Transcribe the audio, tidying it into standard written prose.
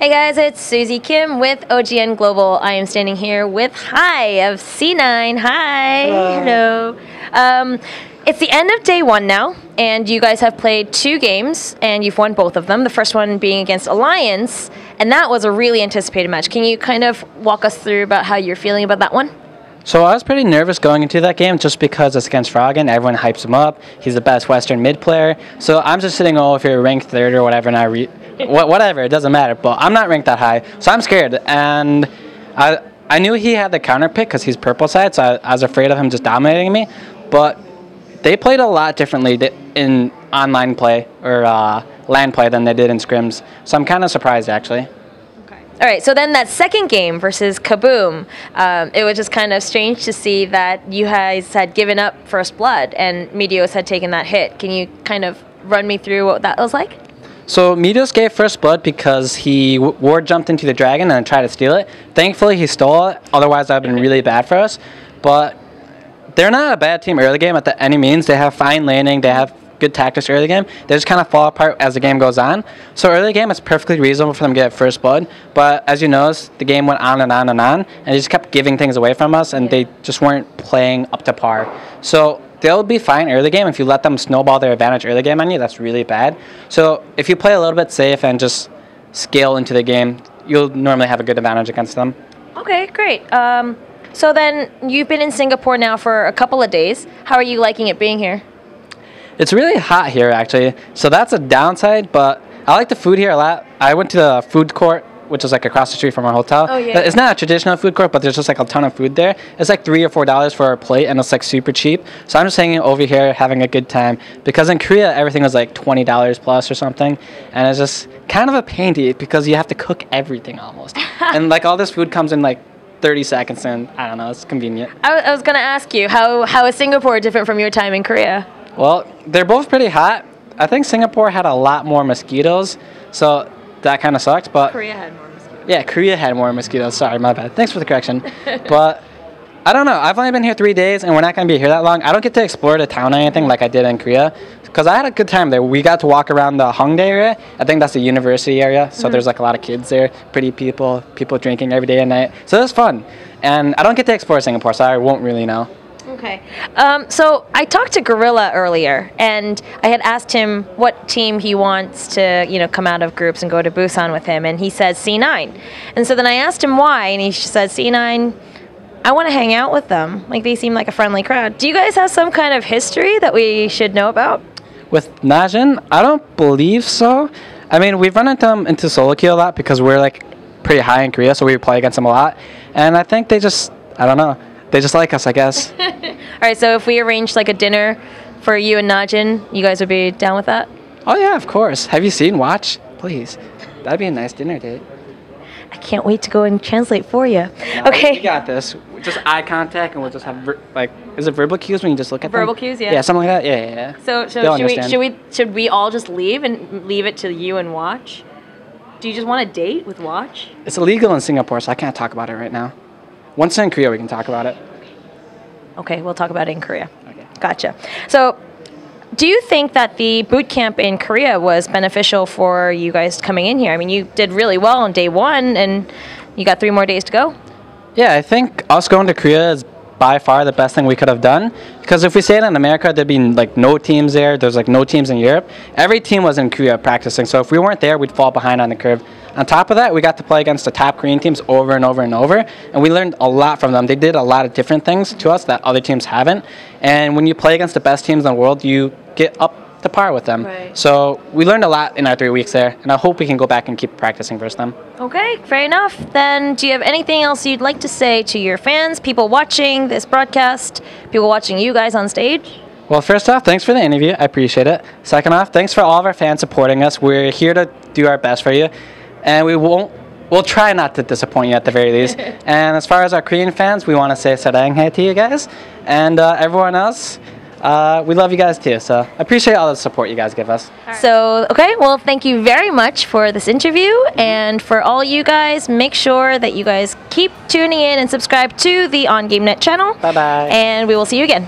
Hey guys, it's Susie Kim with OGN Global. I am standing here with Hi of C9. Hi. Hello. It's the end of day one now, and you guys have played 2 games, and you've won both of them. The first one being against Alliance, and that was a really anticipated match. Can you kind of walk us through about how you're feeling about that one? So I was pretty nervous going into that game just because it's against Froggen. Everyone hypes him up. He's the best Western mid player. So I'm just sitting over here ranked 3rd or whatever, and whatever, it doesn't matter. But I'm not ranked that high, so I'm scared. And I knew he had the counter pick because he's purple side, so I was afraid of him just dominating me. But they played a lot differently in online play or LAN play than they did in scrims. So I'm kind of surprised, actually. All right, so then that second game versus Kaboom, it was just kind of strange to see that you guys had given up First Blood and Meteos had taken that hit. Can you kind of run me through what that was like? So Meteos gave First Blood because he ward jumped into the dragon and tried to steal it. Thankfully, he stole it. Otherwise, that would have been really bad for us. But they're not a bad team early game at any means. They have fine laning. They have good tactics early game. They just kind of fall apart as the game goes on. So early game, it's perfectly reasonable for them to get First Blood. But as you noticed, the game went on and on and on, and they just kept giving things away from us, and they just weren't playing up to par. So they'll be fine early game. If you let them snowball their advantage early game on you, that's really bad. So if you play a little bit safe and just scale into the game, you'll normally have a good advantage against them. Okay, great. So then you've been in Singapore now for a couple of days. How are you liking it being here? It's really hot here, actually, so that's a downside, but I like the food here a lot. I went to the food court, which is like across the street from our hotel. Oh, yeah. It's not a traditional food court, but there's just like a ton of food there. It's like $3 or $4 for a plate, and it's like super cheap. So I'm just hanging over here having a good time, because in Korea, everything was like $20 plus or something, and it's just kind of a pain to eat because you have to cook everything almost. And like all this food comes in like 30 seconds, and I don't know, it's convenient. I was going to ask you, how is Singapore different from your time in Korea? Well, they're both pretty hot. I think Singapore had a lot more mosquitoes, so that kind of sucked. But Korea had more mosquitoes. Yeah, Korea had more mosquitoes. Sorry, my bad. Thanks for the correction. But I don't know. I've only been here 3 days, and we're not going to be here that long. I don't get to explore the town or anything like I did in Korea, because I had a good time there. We got to walk around the Hongdae area. I think that's the university area, so there's like a lot of kids there, pretty people drinking every day and night. So it was fun. And I don't get to explore Singapore, so I won't really know. Okay. So I talked to Gorilla earlier, and I had asked him what team he wants to, come out of groups and go to Busan with him, and he says C9. And so then I asked him why, and he said C9, I want to hang out with them. Like, they seem like a friendly crowd. Do you guys have some kind of history that we should know about? With Najin, I don't believe so. I mean, we've run into them into solo queue a lot because we're like pretty high in Korea, so we play against them a lot. And I think they just, I don't know. They just like us, I guess. All right, so if we arranged like a dinner for you and Najin, you guys would be down with that? Oh, yeah, of course. Have you seen Watch? Please. That'd be a nice dinner date. I can't wait to go and translate for you. No, okay. We got this. Just eye contact, and we'll just have, is it verbal cues when you just look at them? Verbal cues, yeah. Yeah, something like that. Yeah. So should we all just leave and leave it to you and Watch? Do you just want a date with Watch? It's illegal in Singapore, so I can't talk about it right now. Once in Korea, we can talk about it. Okay, we'll talk about it in Korea. Okay. Gotcha. So, do you think that the boot camp in Korea was beneficial for you guys coming in here? I mean, you did really well on day 1, and you got 3 more days to go. Yeah, I think us going to Korea is by far the best thing we could have done. Because if we stayed in America, there'd be like no teams there. There's like no teams in Europe. Every team was in Korea practicing. So if we weren't there, we'd fall behind on the curve. On top of that, we got to play against the top Korean teams over and over and over. And we learned a lot from them. They did a lot of different things to us that other teams haven't. And when you play against the best teams in the world, you get up to par with them. Right. So we learned a lot in our 3 weeks there. And I hope we can go back and keep practicing versus them. Okay, fair enough. Then do you have anything else you'd like to say to your fans, people watching this broadcast, people watching you guys on stage? Well, first off, thanks for the interview. I appreciate it. Second off, thanks for all of our fans supporting us. We're here to do our best for you. And we'll try not to disappoint you at the very least. And as far as our Korean fans, we want to say saranghae to you guys. And everyone else, we love you guys too. So I appreciate all the support you guys give us. So, okay, well, thank you very much for this interview. And for all you guys, make sure that you guys keep tuning in and subscribe to the On GameNet channel. Bye-bye. And we will see you again.